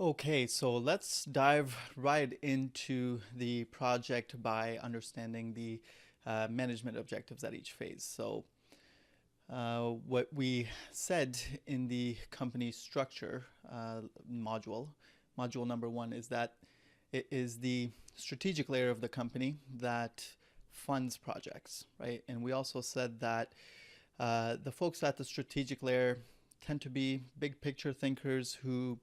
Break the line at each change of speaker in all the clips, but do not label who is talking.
Okay, so let's dive right into the project by understanding the management objectives at each phase. What we said in the company structure module, module number one, is that it is the strategic layer of the company that funds projects, right? And we also said that the folks at the strategic layer tend to be big picture thinkers who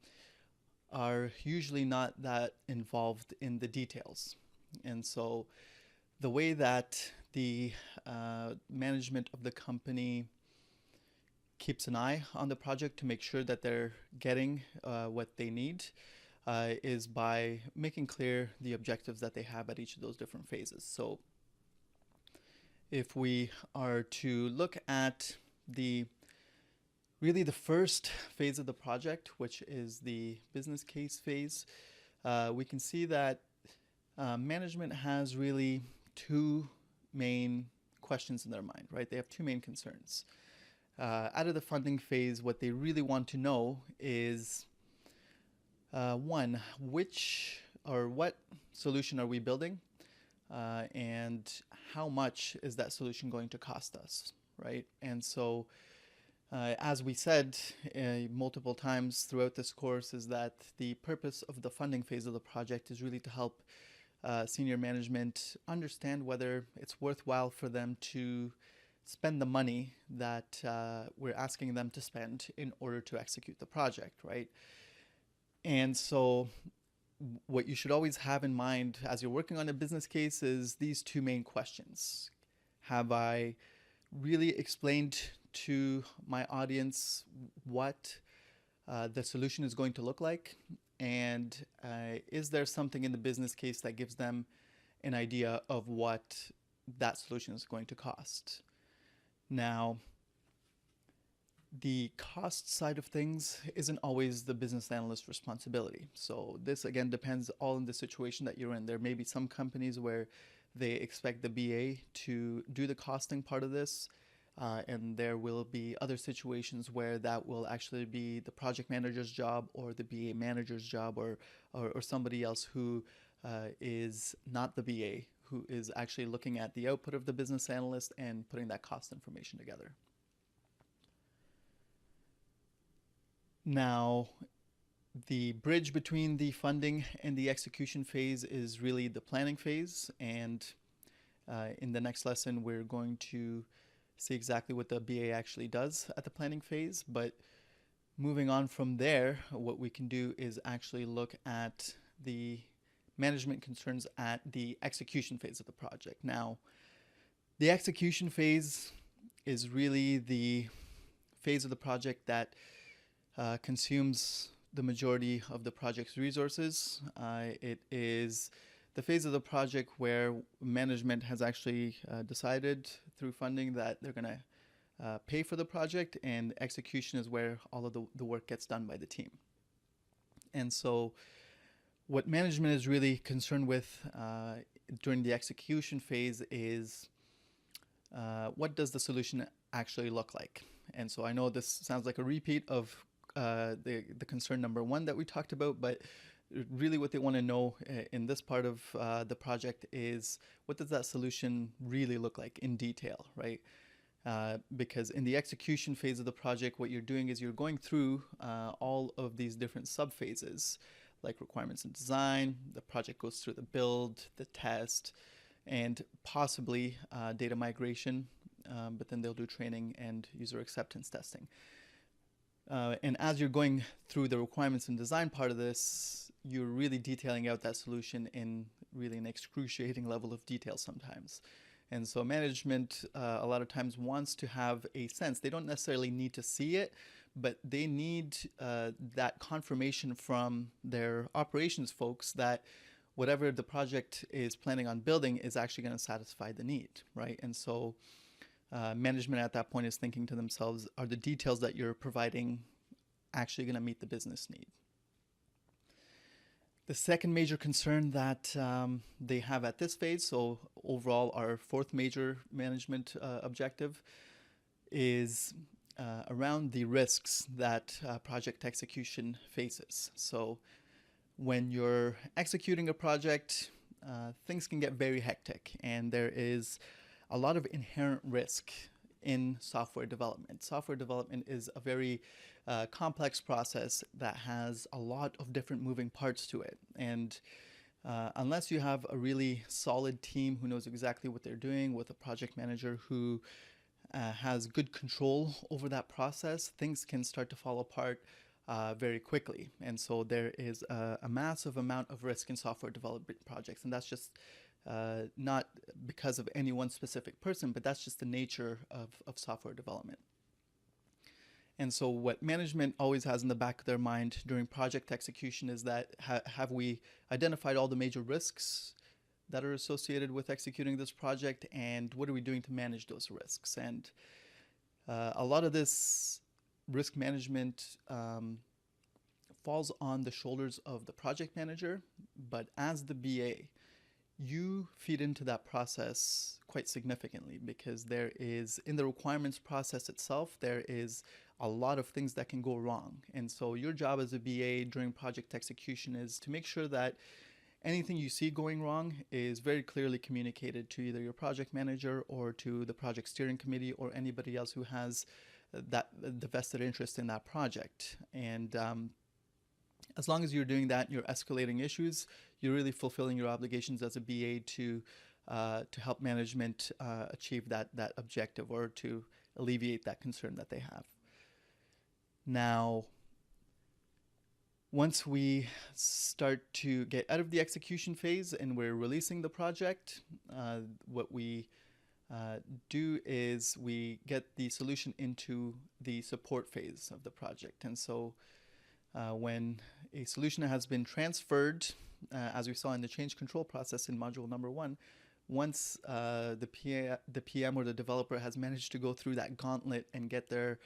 are usually not that involved in the details. And so the way that the management of the company keeps an eye on the project to make sure that they're getting what they need is by making clear the objectives that they have at each of those different phases. So if we are to look at the really the first phase of the project, which is the business case phase, we can see that management has really two main questions in their mind, right? They have two main concerns. Out of the funding phase, what they really want to know is one, which or what solution are we building? And how much is that solution going to cost us, right? And so as we said multiple times throughout this course, is that the purpose of the funding phase of the project is really to help senior management understand whether it's worthwhile for them to spend the money that we're asking them to spend in order to execute the project, right? And so what you should always have in mind as you're working on a business case is these two main questions. Have I really explained to my audience what the solution is going to look like? And is there something in the business case that gives them an idea of what that solution is going to cost? Now, the cost side of things isn't always the business analyst's responsibility. So this again depends all in the situation that you're in. There may be some companies where they expect the BA to do the costing part of this, and there will be other situations where that will actually be the project manager's job or the BA manager's job, or somebody else who is not the BA, who is actually looking at the output of the business analyst and putting that cost information together. Now, the bridge between the funding and the execution phase is really the planning phase. And in the next lesson, we're going to see exactly what the BA actually does at the planning phase. But moving on from there, what we can do is actually look at the management concerns at the execution phase of the project. Now, the execution phase is really the phase of the project that consumes the majority of the project's resources. It is the phase of the project where management has actually decided through funding that they're going to pay for the project, and execution is where all of the work gets done by the team. And so what management is really concerned with during the execution phase is what does the solution actually look like? And so I know this sounds like a repeat of the concern number one that we talked about, but really what they want to know in this part of the project is what does that solution really look like in detail, right? Because in the execution phase of the project, what you're doing is you're going through all of these different subphases, like requirements and design. The project goes through the build, the test, and possibly data migration, but then they'll do training and user acceptance testing. And as you're going through the requirements and design part of this, you're really detailing out that solution in really an excruciating level of detail sometimes. And so management a lot of times wants to have a sense. They don't necessarily need to see it, but they need that confirmation from their operations folks that whatever the project is planning on building is actually going to satisfy the need, right? And so management at that point is thinking to themselves, are the details that you're providing actually going to meet the business need? The second major concern that they have at this phase, so overall our fourth major management objective, is around the risks that project execution faces. So When you're executing a project, things can get very hectic, and there is a lot of inherent risk in software development. Software development is a very complex process that has a lot of different moving parts to it. And unless you have a really solid team who knows exactly what they're doing, with a project manager who has good control over that process, things can start to fall apart very quickly. And so there is a massive amount of risk in software development projects. And that's just not because of any one specific person, but that's just the nature of software development. And so what management always has in the back of their mind during project execution is that have we identified all the major risks that are associated with executing this project, and what are we doing to manage those risks? And a lot of this risk management falls on the shoulders of the project manager, but as the BA, you feed into that process quite significantly, because there is, in the requirements process itself, there is a lot of things that can go wrong. And so your job as a BA during project execution is to make sure that anything you see going wrong is very clearly communicated to either your project manager or to the project steering committee or anybody else who has the vested interest in that project. And as long as you're doing that, you're escalating issues, you're really fulfilling your obligations as a BA to help management achieve that objective, or to alleviate that concern that they have. Now, once we start to get out of the execution phase and we're releasing the project, what we do is we get the solution into the support phase of the project. And so when a solution has been transferred, as we saw in the change control process in module number 1, once the PM or the developer has managed to go through that gauntlet and get their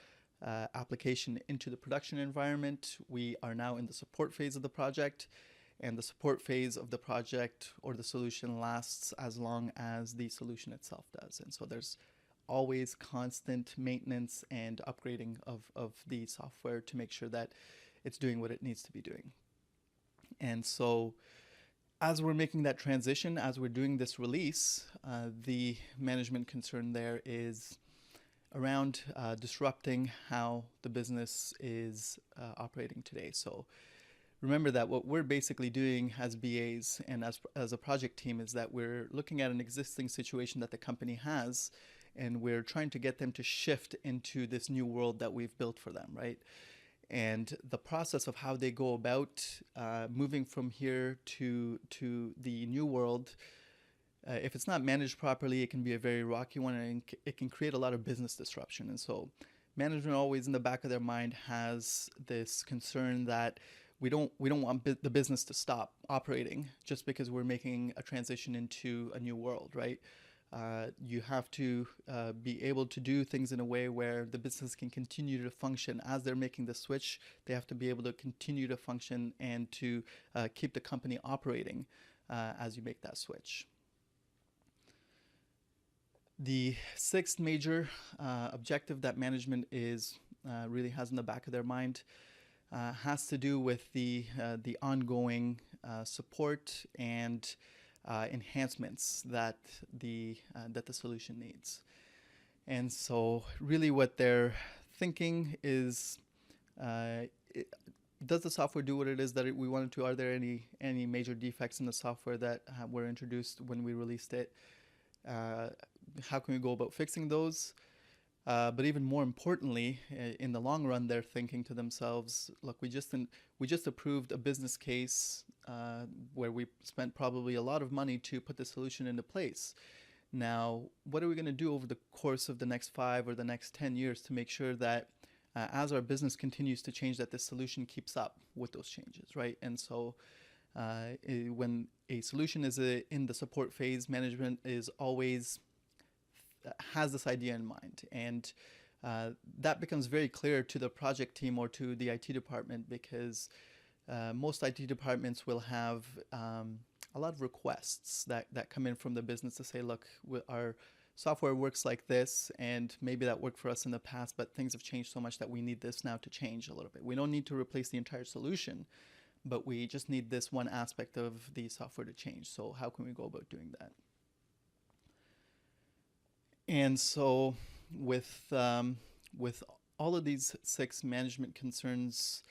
application into the production environment, we are now in the support phase of the project. And the support phase of the project or the solution lasts as long as the solution itself does. And so there's always constant maintenance and upgrading of the software to make sure that it's doing what it needs to be doing. And so as we're making that transition, as we're doing this release, the management concern there is around disrupting how the business is operating today. So remember that what we're basically doing as BAs and as a project team is that we're looking at an existing situation that the company has, and we're trying to get them to shift into this new world that we've built for them, right? And the process of how they go about moving from here to the new world, if it's not managed properly, it can be a very rocky one, and it can create a lot of business disruption. And so management always in the back of their mind has this concern that we don't want the business to stop operating just because we're making a transition into a new world, right? You have to be able to do things in a way where the business can continue to function as they're making the switch. They have to be able to continue to function and to keep the company operating as you make that switch. The sixth major objective that management really has in the back of their mind has to do with the ongoing support and enhancements that the solution needs. And so really what they're thinking is, does the software do what it is that we want it to? Are there any major defects in the software that were introduced when we released it? How can we go about fixing those? But even more importantly, in the long run, they're thinking to themselves, look, we just approved a business case where we spent probably a lot of money to put the solution into place. Now, what are we going to do over the course of the next 5 or the next 10 years to make sure that as our business continues to change, that this solution keeps up with those changes, right? And so when a solution is in the support phase, management is always has this idea in mind, and that becomes very clear to the project team or to the IT department, because most IT departments will have a lot of requests that come in from the business to say, look, our software works like this, and maybe that worked for us in the past, but things have changed so much that we need this now to change a little bit. We don't need to replace the entire solution, but we just need this one aspect of the software to change. So how can we go about doing that? And so with all of these 6 management concerns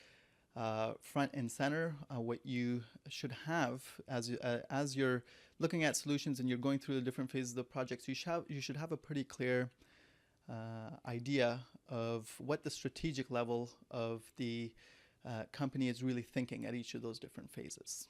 front and center, what you should have as you're looking at solutions and you're going through the different phases of the projects, you should have a pretty clear idea of what the strategic level of the company is really thinking at each of those different phases.